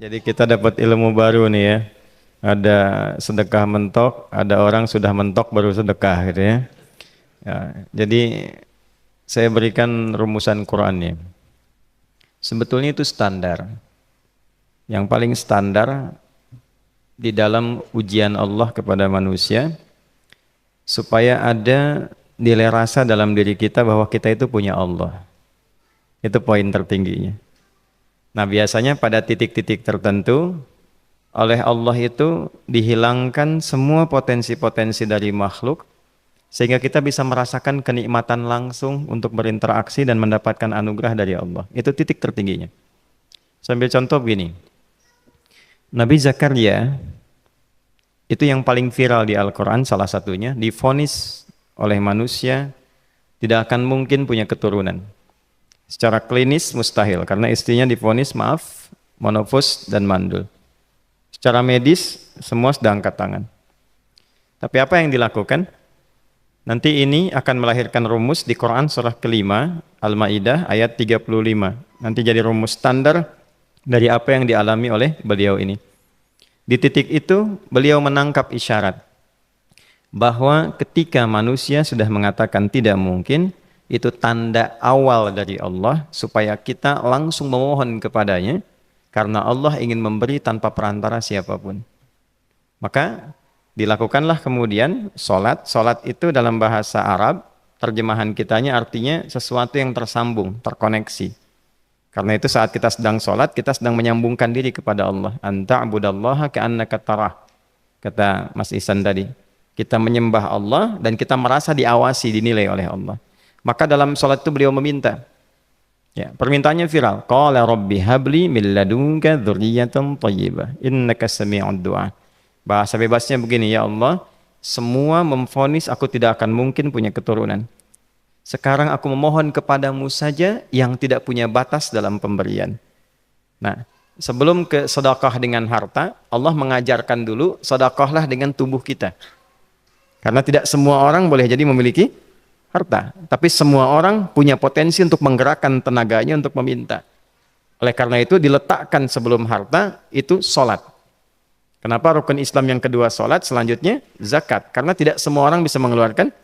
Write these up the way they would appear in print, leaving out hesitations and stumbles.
Jadi kita dapat ilmu baru nih ya. Ada sedekah mentok, ada orang sudah mentok baru sedekah gitu ya. Ya, jadi saya berikan rumusan Qur'annya. Sebetulnya itu standar. Yang paling standar di dalam ujian Allah kepada manusia supaya ada nilai rasa dalam diri kita bahwa kita itu punya Allah. Itu poin tertingginya. Nah, biasanya pada titik-titik tertentu oleh Allah itu dihilangkan semua potensi-potensi dari makhluk sehingga kita bisa merasakan kenikmatan langsung untuk berinteraksi dan mendapatkan anugerah dari Allah. Itu titik tertingginya. Sambil contoh begini. Nabi Zakaria itu yang paling viral di Al-Quran, salah satunya divonis oleh manusia tidak akan mungkin punya keturunan. Secara klinis mustahil karena istrinya divonis monofus dan mandul. Secara medis semua sudah angkat tangan. Tapi apa yang dilakukan? Nanti ini akan melahirkan rumus di Quran surah kelima Al-Maidah ayat 35. Nanti jadi rumus standar dari apa yang dialami oleh beliau ini. Di titik itu beliau menangkap isyarat bahwa ketika manusia sudah mengatakan tidak mungkin, itu tanda awal dari Allah supaya kita langsung memohon kepadanya karena Allah ingin memberi tanpa perantara siapapun. Maka dilakukanlah kemudian solat. Solat itu dalam bahasa Arab, terjemahan kitanya artinya sesuatu yang tersambung, terkoneksi. Karena itu saat kita sedang solat, kita sedang menyambungkan diri kepada Allah. Anta'budallaha ka'annaka tarah. Kata Mas Ihsan tadi. Kita menyembah Allah dan kita merasa diawasi, dinilai oleh Allah. Maka dalam sholat itu beliau meminta. Ya, permintaannya viral. Qala rabbi habli min ladunka dzurriyyatan thayyibah innaka sami'ud du'a. Bahasa bebasnya begini, ya Allah, semua memvonis aku tidak akan mungkin punya keturunan. Sekarang aku memohon kepadamu saja yang tidak punya batas dalam pemberian. Nah, sebelum ke sedekah dengan harta, Allah mengajarkan dulu sedekahlah dengan tubuh kita. Karena tidak semua orang boleh jadi memiliki harta, tapi semua orang punya potensi untuk menggerakkan tenaganya untuk meminta. Oleh karena itu diletakkan sebelum harta itu solat. Kenapa rukun Islam yang kedua solat, selanjutnya zakat? Karena tidak semua orang bisa mengeluarkan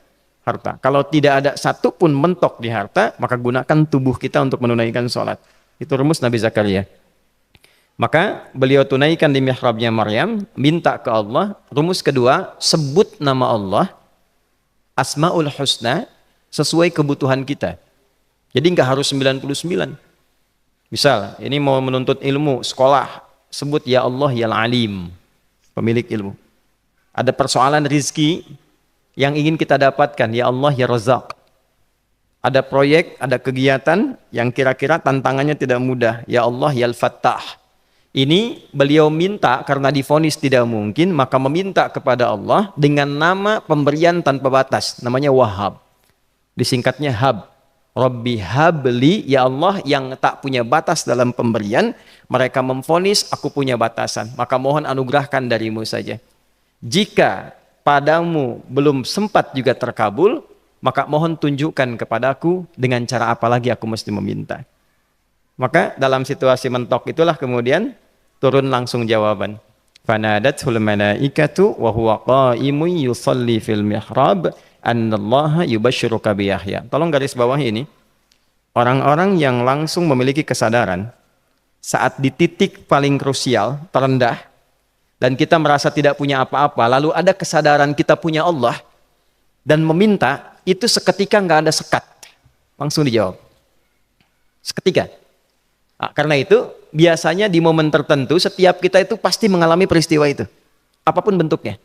harta. Kalau tidak ada satu pun mentok di harta, maka gunakan tubuh kita untuk menunaikan solat. Itu rumus Nabi Zakaria. Maka beliau tunaikan di mihrabnya Maryam, minta ke Allah. Rumus kedua, sebut nama Allah, Asmaul Husna, sesuai kebutuhan kita. Jadi nggak harus 99. Misal, ini mau menuntut ilmu, sekolah, sebut ya Allah ya Alim, pemilik ilmu. Ada persoalan rizki yang ingin kita dapatkan, ya Allah ya Razak. Ada proyek, ada kegiatan yang kira-kira tantangannya tidak mudah, ya Allah ya Al-Fattah. Ini beliau minta karena divonis tidak mungkin, maka meminta kepada Allah dengan nama pemberian tanpa batas, namanya Wahhab. Disingkatnya Hab. Rabbi habli, ya Allah yang tak punya batas dalam pemberian. Mereka memvonis aku punya batasan, maka mohon anugerahkan darimu saja. Jika padamu belum sempat juga terkabul, maka mohon tunjukkan kepadaku dengan cara apa lagi aku mesti meminta. Maka dalam situasi mentok itulah kemudian turun langsung jawaban. Fanadathul malaikatu wa huwa qa'imun yusalli fil mihrab annallaha yubashshiruka bi Yahya. Tolong garis bawah ini. Orang-orang yang langsung memiliki kesadaran saat di titik paling krusial, terendah, dan kita merasa tidak punya apa-apa, lalu ada kesadaran kita punya Allah dan meminta, itu seketika nggak ada sekat. Langsung dijawab. Seketika. Nah, karena itu biasanya di momen tertentu setiap kita itu pasti mengalami peristiwa itu, apapun bentuknya.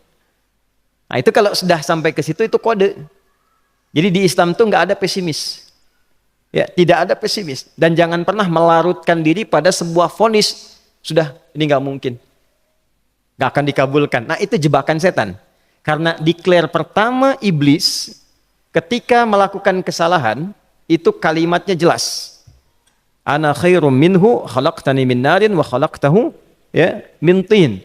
Nah itu kalau sudah sampai ke situ itu kode. Jadi di Islam tuh nggak ada pesimis, ya tidak ada pesimis dan jangan pernah melarutkan diri pada sebuah vonis sudah ini nggak mungkin, nggak akan dikabulkan. Nah itu jebakan setan. Karena declare pertama iblis ketika melakukan kesalahan itu kalimatnya jelas. Ana khairum minhu khalaqtani min narin wa khalaqtahu ya min tin.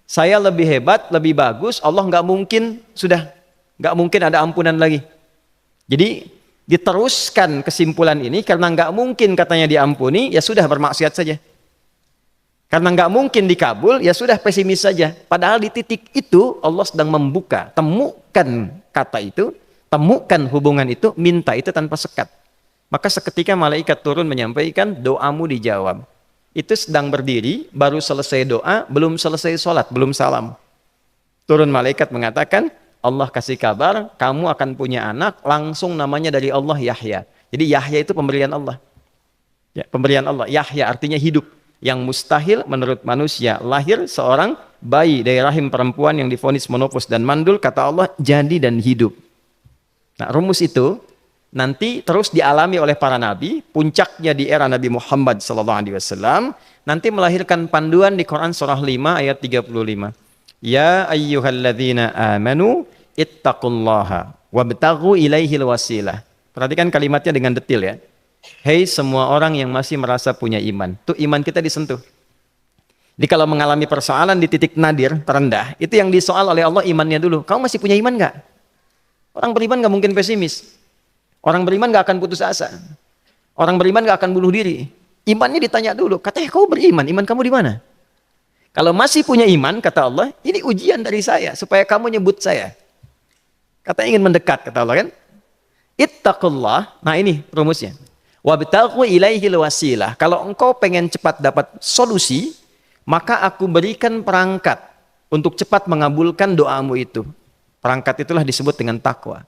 Saya lebih hebat, lebih bagus. Allah nggak mungkin nggak mungkin ada ampunan lagi. Jadi diteruskan kesimpulan ini karena nggak mungkin katanya diampuni, ya sudah bermaksiat saja. Karena nggak mungkin dikabul, ya sudah pesimis saja. Padahal di titik itu Allah sedang membuka. Temukan kata itu, temukan hubungan itu, minta itu tanpa sekat. Maka seketika malaikat turun menyampaikan, doamu dijawab. Itu sedang berdiri, baru selesai doa, belum selesai sholat, belum salam. Turun malaikat mengatakan, Allah kasih kabar, kamu akan punya anak, langsung namanya dari Allah Yahya. Jadi Yahya itu pemberian Allah. Ya, pemberian Allah. Yahya artinya hidup. Yang mustahil menurut manusia, lahir seorang bayi dari rahim perempuan yang divonis menopause dan mandul, kata Allah jadi dan hidup. Nah, rumus itu nanti terus dialami oleh para nabi, puncaknya di era Nabi Muhammad SAW, nanti melahirkan panduan di Quran surah 5 ayat 35. Ya ayyuhalladzina amanu ittaqullaha wabtaghu ilaihil wasilah. Perhatikan kalimatnya dengan detail ya. Hei semua orang yang masih merasa punya iman. Tuh iman kita disentuh. Jadi kalau mengalami persoalan di titik nadir, terendah, itu yang disoal oleh Allah imannya dulu. Kamu masih punya iman nggak? Orang beriman nggak mungkin pesimis. Orang beriman nggak akan putus asa. Orang beriman nggak akan bunuh diri. Imannya ditanya dulu. Katanya kau beriman, iman kamu di mana? Kalau masih punya iman, kata Allah, ini ujian dari saya supaya kamu nyebut saya. Katanya ingin mendekat, kata Allah kan? Ittaqullah. Nah ini rumusnya. Wabtaghu ilaihil wasilah. Kalau engkau pengen cepat dapat solusi, maka aku berikan perangkat untuk cepat mengabulkan doamu itu. Perangkat itulah disebut dengan takwa.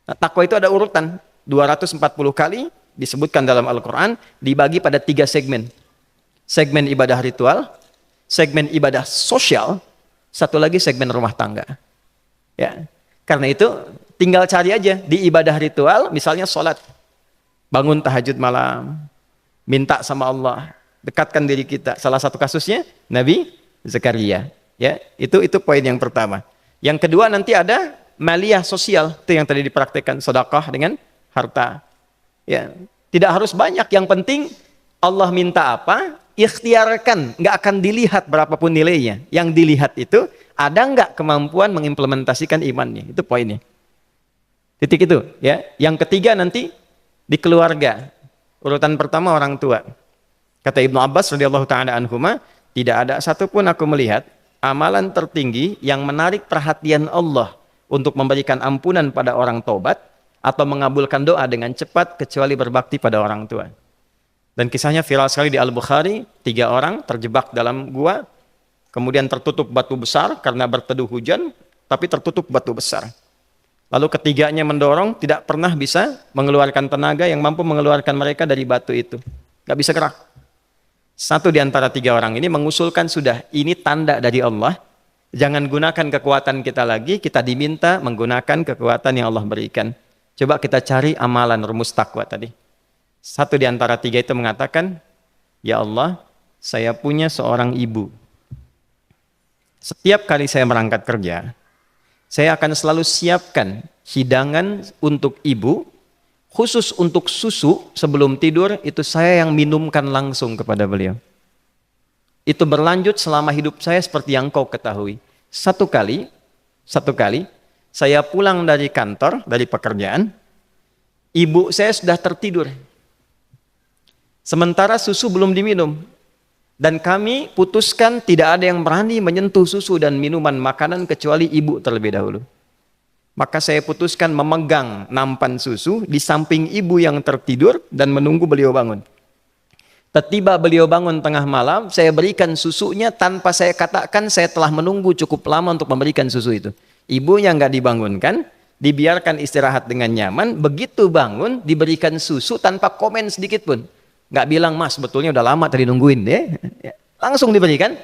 Nah, takwa itu ada urutan 240 kali disebutkan dalam Al-Quran, dibagi pada 3 segmen. Segmen ibadah ritual, segmen ibadah sosial, satu lagi segmen rumah tangga. Ya, karena itu tinggal cari aja di ibadah ritual, misalnya sholat. Bangun tahajud malam, minta sama Allah, dekatkan diri kita. Salah satu kasusnya Nabi Zakaria. Ya, itu poin yang pertama. Yang kedua nanti ada maliyah sosial, itu yang tadi dipraktekkan, sedekah dengan harta. Ya, tidak harus banyak, yang penting Allah minta apa, ikhtiarkan, nggak akan dilihat berapapun nilainya. Yang dilihat itu ada nggak kemampuan mengimplementasikan imannya, itu poinnya. Titik itu, ya. Yang ketiga nanti di keluarga. Urutan pertama orang tua. Kata Ibnu Abbas radhiyallahu taala anhuma, tidak ada satupun aku melihat amalan tertinggi yang menarik perhatian Allah untuk memberikan ampunan pada orang tobat atau mengabulkan doa dengan cepat kecuali berbakti pada orang tua. Dan kisahnya viral sekali di Al-Bukhari, 3 orang terjebak dalam gua, kemudian tertutup batu besar karena berteduh hujan, tapi tertutup batu besar. Lalu ketiganya mendorong, tidak pernah bisa mengeluarkan tenaga yang mampu mengeluarkan mereka dari batu itu. Gak bisa gerak. Satu di antara 3 orang ini mengusulkan, sudah, ini tanda dari Allah. Jangan gunakan kekuatan kita lagi, kita diminta menggunakan kekuatan yang Allah berikan. Coba kita cari amalan rumus takwa tadi. Satu di antara 3 itu mengatakan, ya Allah, saya punya seorang ibu. Setiap kali saya berangkat kerja, saya akan selalu siapkan hidangan untuk ibu, khusus untuk susu sebelum tidur, itu saya yang minumkan langsung kepada beliau. Itu berlanjut selama hidup saya seperti yang kau ketahui. Satu kali, saya pulang dari kantor, dari pekerjaan, ibu saya sudah tertidur. Sementara susu belum diminum. Dan kami putuskan tidak ada yang berani menyentuh susu dan minuman makanan kecuali ibu terlebih dahulu. Maka saya putuskan memegang nampan susu di samping ibu yang tertidur dan menunggu beliau bangun. Tiba beliau bangun tengah malam, saya berikan susunya tanpa saya katakan saya telah menunggu cukup lama untuk memberikan susu itu. Ibunya nggak dibangunkan, dibiarkan istirahat dengan nyaman, begitu bangun diberikan susu tanpa komen sedikit pun. Nggak bilang, mas betulnya udah lama tadi nungguin deh. Langsung diberikan.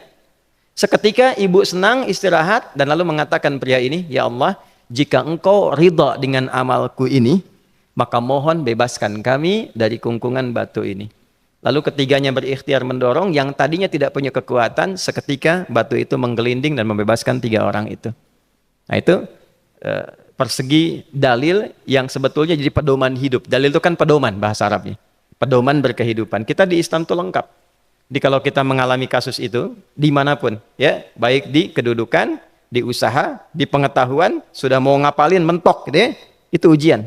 Seketika ibu senang istirahat dan lalu mengatakan pria ini, ya Allah, jika engkau ridha dengan amalku ini, maka mohon bebaskan kami dari kungkungan batu ini. Lalu ketiganya berikhtiar mendorong, yang tadinya tidak punya kekuatan, seketika batu itu menggelinding dan membebaskan 3 orang itu. Nah itu persegi dalil yang sebetulnya jadi pedoman hidup. Dalil itu kan pedoman bahasa Arabnya. Pedoman berkehidupan. Kita di Islam itu lengkap. Jadi kalau kita mengalami kasus itu dimanapun, ya, baik di kedudukan, di usaha, di pengetahuan, sudah mau ngapalin mentok, gitu ya, itu ujian.